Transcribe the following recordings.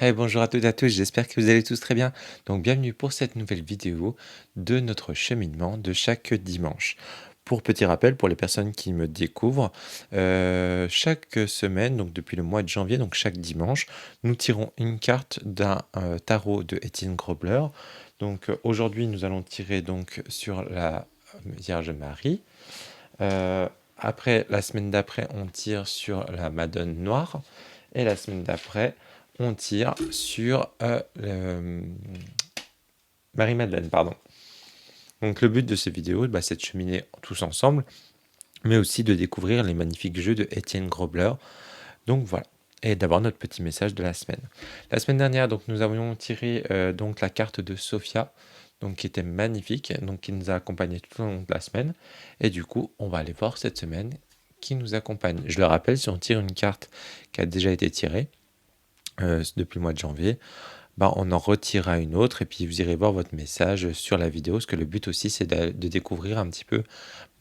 Hey, bonjour à toutes et à tous, j'espère que vous allez tous très bien. Donc bienvenue pour cette nouvelle vidéo de notre cheminement de chaque dimanche. Pour petit rappel, pour les personnes qui me découvrent, chaque semaine, donc depuis le mois de janvier, donc chaque dimanche, nous tirons une carte d'un tarot de Étienne Grobler. Donc aujourd'hui, nous allons tirer donc sur la Vierge Marie. Euh, Après, la semaine d'après, on tire sur la Madone Noire. Et la semaine d'après, on tire sur Marie-Madeleine, pardon. Donc le but de ces vidéos, c'est de cheminer tous ensemble, mais aussi de découvrir les magnifiques jeux de Étienne Grobler. Donc voilà, et d'avoir notre petit message de la semaine. La semaine dernière, donc nous avions tiré donc la carte de Sophia, donc qui était magnifique, donc qui nous a accompagnés tout au long de la semaine. Et du coup, on va aller voir cette semaine qui nous accompagne. Je le rappelle, si on tire une carte qui a déjà été tirée depuis le mois de janvier, on en retirera une autre et puis vous irez voir votre message sur la vidéo, parce que le but aussi c'est de découvrir un petit peu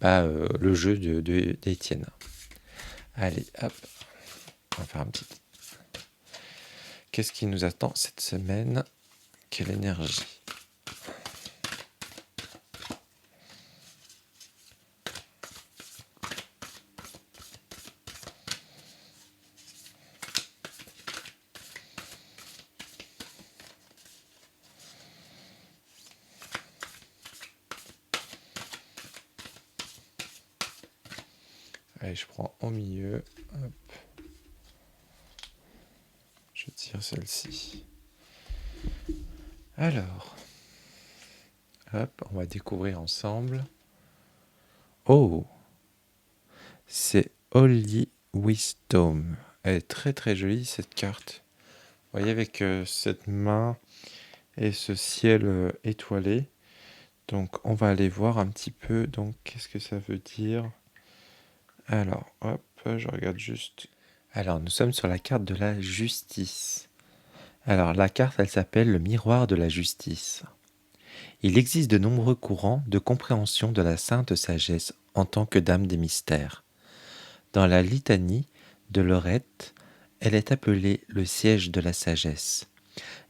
le jeu d'Étienne. Allez, hop, on va faire un petit... Qu'est-ce qui nous attend cette semaine? Quelle énergie? Allez, je prends au milieu. Hop. Je tire celle-ci. Alors, hop, on va découvrir ensemble. Oh, c'est Holy Wisdom. Elle est très très jolie cette carte. Vous voyez avec cette main et ce ciel étoilé. Donc on va aller voir un petit peu, donc qu'est-ce que ça veut dire. Alors, hop, je regarde juste. Alors, nous sommes sur la carte de la justice. Alors, la carte, elle s'appelle le miroir de la justice. Il existe de nombreux courants de compréhension de la sainte sagesse en tant que dame des mystères. Dans la litanie de Lorette, elle est appelée le siège de la sagesse.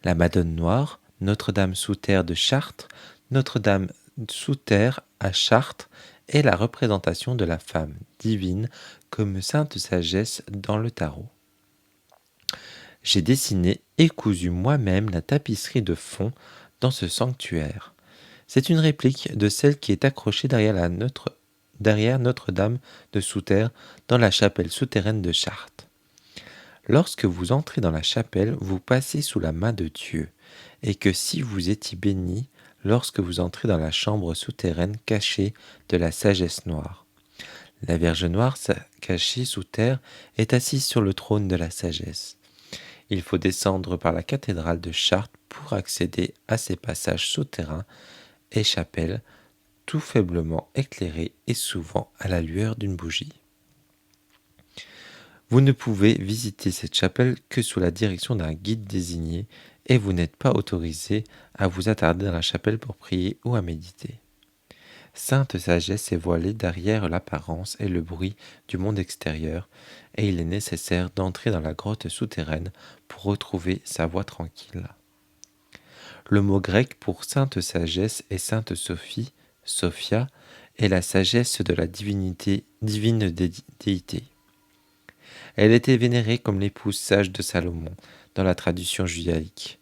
La Madone Noire, Notre-Dame sous terre de Chartres, Notre-Dame sous terre à Chartres est la représentation de la femme divine comme sainte sagesse dans le tarot. J'ai dessiné et cousu moi-même la tapisserie de fond dans ce sanctuaire. C'est une réplique de celle qui est accrochée derrière Notre-Dame de Sous-Terre dans la chapelle souterraine de Chartres. Lorsque vous entrez dans la chapelle, vous passez sous la main de Dieu, et que si vous étiez béni lorsque vous entrez dans la chambre souterraine cachée de la sagesse noire. La Vierge Noire, cachée sous terre, est assise sur le trône de la sagesse. Il faut descendre par la cathédrale de Chartres pour accéder à ces passages souterrains et chapelles, tout faiblement éclairés et souvent à la lueur d'une bougie. Vous ne pouvez visiter cette chapelle que sous la direction d'un guide désigné et vous n'êtes pas autorisé à vous attarder dans la chapelle pour prier ou à méditer. Sainte sagesse est voilée derrière l'apparence et le bruit du monde extérieur, et il est nécessaire d'entrer dans la grotte souterraine pour retrouver sa voie tranquille. Le mot grec pour sainte sagesse est sainte Sophie, Sophia, est la sagesse de la divine déité. Elle était vénérée comme l'épouse sage de Salomon dans la tradition judaïque,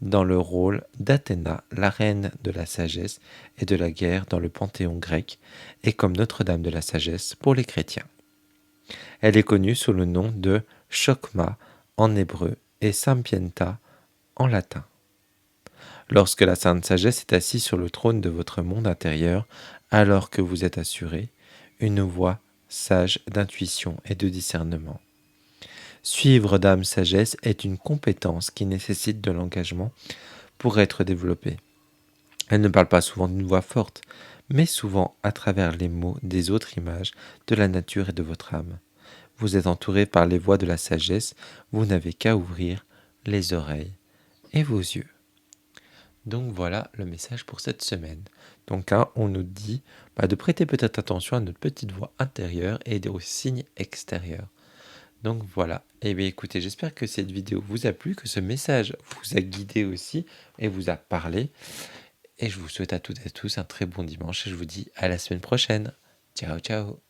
dans le rôle d'Athéna, la reine de la sagesse et de la guerre dans le panthéon grec, et comme Notre-Dame de la sagesse pour les chrétiens. Elle est connue sous le nom de Chokma en hébreu et Sapienta en latin. Lorsque la Sainte Sagesse est assise sur le trône de votre monde intérieur, alors que vous êtes assuré, une voix sage d'intuition et de discernement. Suivre Dame Sagesse est une compétence qui nécessite de l'engagement pour être développée. Elle ne parle pas souvent d'une voix forte, mais souvent à travers les mots des autres images de la nature et de votre âme. Vous êtes entouré par les voix de la sagesse, vous n'avez qu'à ouvrir les oreilles et vos yeux. Donc voilà le message pour cette semaine. Donc on nous dit de prêter peut-être attention à notre petite voix intérieure et aux signes extérieurs. Donc voilà. Et bien écoutez, j'espère que cette vidéo vous a plu, que ce message vous a guidé aussi et vous a parlé. Et je vous souhaite à toutes et à tous un très bon dimanche et je vous dis à la semaine prochaine. Ciao, ciao.